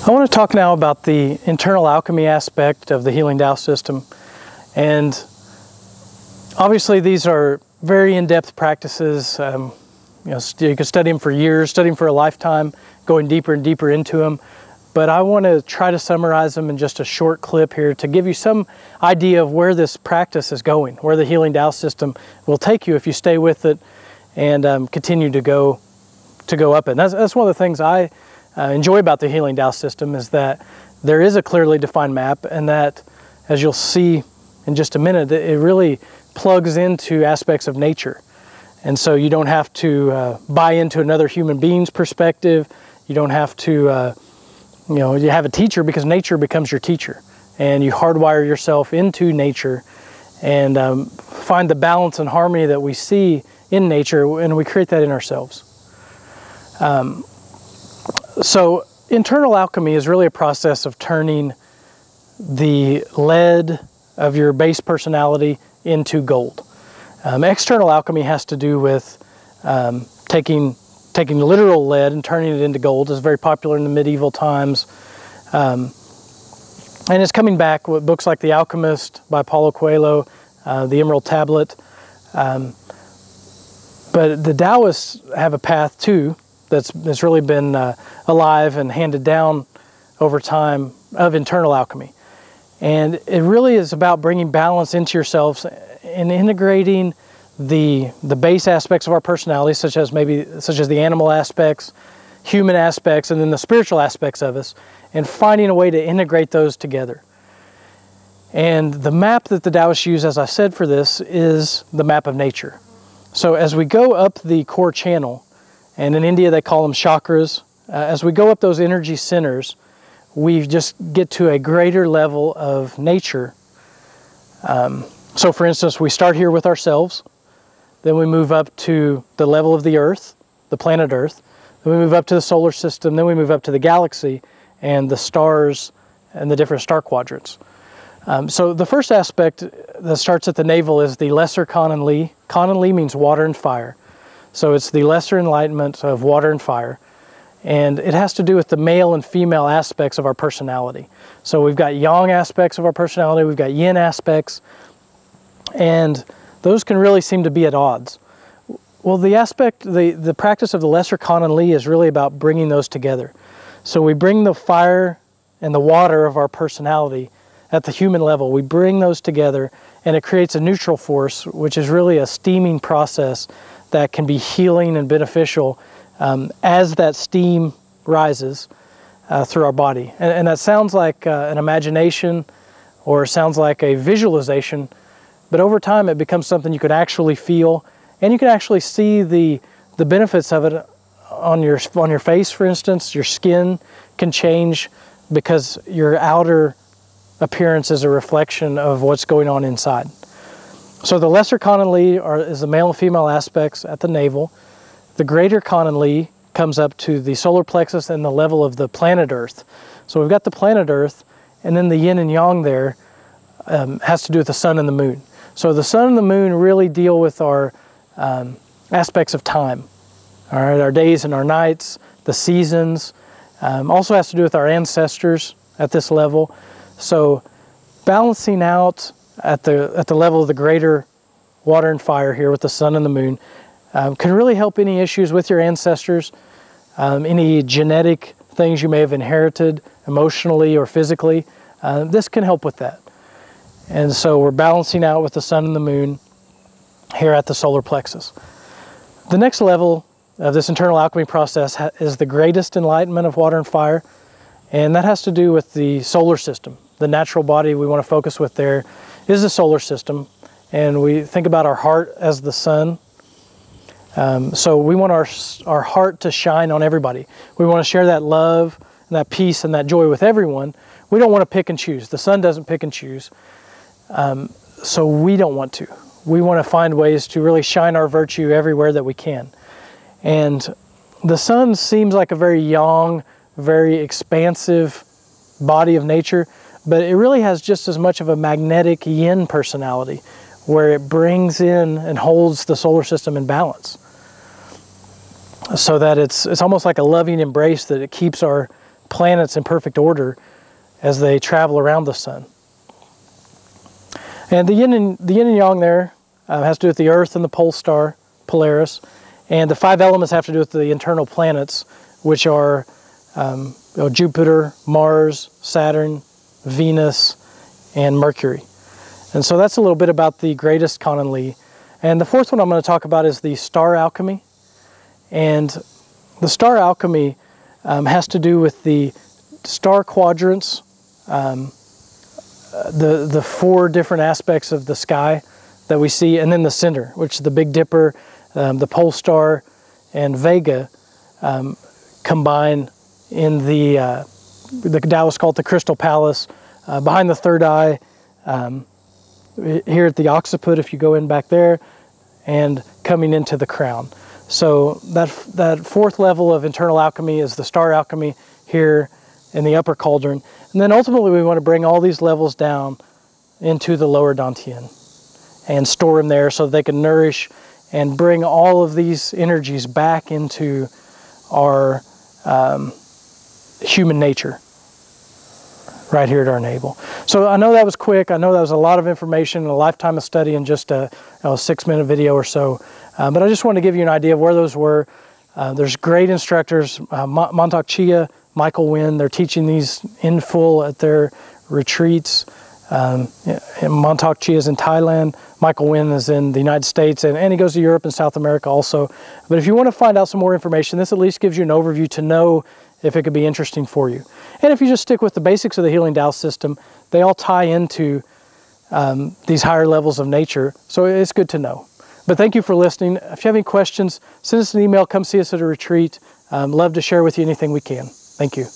I want to talk now about the internal alchemy aspect of the Healing Tao system. And obviously these are very in-depth practices. You can study them for years, study them for a lifetime, going deeper and deeper into them. But I want to try to summarize them in just a short clip here to give you some idea of where this practice is going, where the Healing Tao system will take you if you stay with it and continue to go up it. And that's one of the things I enjoy about the Healing Tao system, is that there is a clearly defined map, and that, as you'll see in just a minute, it really plugs into aspects of nature. And so you don't have to buy into another human being's perspective. You don't have to, you have a teacher, because nature becomes your teacher. And you hardwire yourself into nature and find the balance and harmony that we see in nature, and we create that in ourselves. So internal alchemy is really a process of turning the lead of your base personality into gold. External alchemy has to do with taking literal lead and turning it into gold. It's very popular in the medieval times. And it's coming back with books like The Alchemist by Paulo Coelho, The Emerald Tablet. But the Taoists have a path too that's really been alive and handed down over time of internal alchemy. And it really is about bringing balance into yourselves and integrating the base aspects of our personality, such as the animal aspects, human aspects, and then the spiritual aspects of us, and finding a way to integrate those together. And the map that the Taoists use, as I said, for this is the map of nature. So as we go up the core channel, and in India they call them chakras, as we go up those energy centers, we just get to a greater level of nature. So for instance, we start here with ourselves, then we move up to the level of the Earth, the planet Earth, then we move up to the solar system, then we move up to the galaxy and the stars and the different star quadrants. So the first aspect that starts at the navel is the lesser Kan Li. Kan Li means water and fire. So it's the lesser enlightenment of water and fire. And it has to do with the male and female aspects of our personality. So we've got yang aspects of our personality, we've got yin aspects, and those can really seem to be at odds. Well, the practice of the lesser Kan Li is really about bringing those together. So we bring the fire and the water of our personality at the human level, we bring those together, and it creates a neutral force, which is really a steaming process that can be healing and beneficial as that steam rises through our body. And that sounds like an imagination, or sounds like a visualization, but over time it becomes something you can actually feel, and you can actually see the benefits of it on your face, for instance. Your skin can change because your outer appearance is a reflection of what's going on inside. So the lesser Kan Li is the male and female aspects at the navel. The greater Kan Li comes up to the solar plexus and the level of the planet Earth. So we've got the planet Earth, and then the yin and yang there has to do with the sun and the moon. So the sun and the moon really deal with our aspects of time. All right, our days and our nights, the seasons. Also has to do with our ancestors at this level. So balancing out at the level of the greater water and fire here with the sun and the moon can really help any issues with your ancestors, any genetic things you may have inherited emotionally or physically. This can help with that. And so we're balancing out with the sun and the moon here at the solar plexus. The next level of this internal alchemy process is the greatest enlightenment of water and fire, and that has to do with the solar system. The natural body we want to focus with there is the solar system, and we think about our heart as the sun. So we want our heart to shine on everybody. We want to share that love and that peace and that joy with everyone. We don't want to pick and choose. The sun doesn't pick and choose. So we don't want to. We want to find ways to really shine our virtue everywhere that we can. And the sun seems like a very young, very expansive body of nature, but it really has just as much of a magnetic yin personality, where it brings in and holds the solar system in balance. So that it's almost like a loving embrace, that it keeps our planets in perfect order as they travel around the sun. And the yin and yang there has to do with the Earth and the pole star, Polaris. And the 5 elements have to do with the internal planets, which are Jupiter, Mars, Saturn, Venus, and Mercury. And so that's a little bit about the greatest Kan Li. And the fourth one I'm going to talk about is the star alchemy. And the star alchemy has to do with the star quadrants, the 4 different aspects of the sky that we see, and then the center, which is the Big Dipper, the pole star, and Vega combine in the Taoist call it the Crystal Palace, behind the third eye, here at the occiput if you go in back there, and coming into the crown. So that 4th level of internal alchemy is the star alchemy here in the upper cauldron. And then ultimately we want to bring all these levels down into the lower Dantian and store them there so they can nourish and bring all of these energies back into our human nature right here at our navel. So I know that was quick. I know that was a lot of information and a lifetime of study in just a 6-minute video or so. But I just wanted to give you an idea of where those were. There's great instructors, Montauk Chia, Michael Wynn. They're teaching these in full at their retreats. Montauk Chia is in Thailand. Michael Wynn is in the United States, and he goes to Europe and South America also. But if you want to find out some more information, this at least gives you an overview to know if it could be interesting for you. And if you just stick with the basics of the Healing Tao system, they all tie into these higher levels of nature, so it's good to know. But thank you for listening. If you have any questions, send us an email, come see us at a retreat. Love to share with you anything we can. Thank you.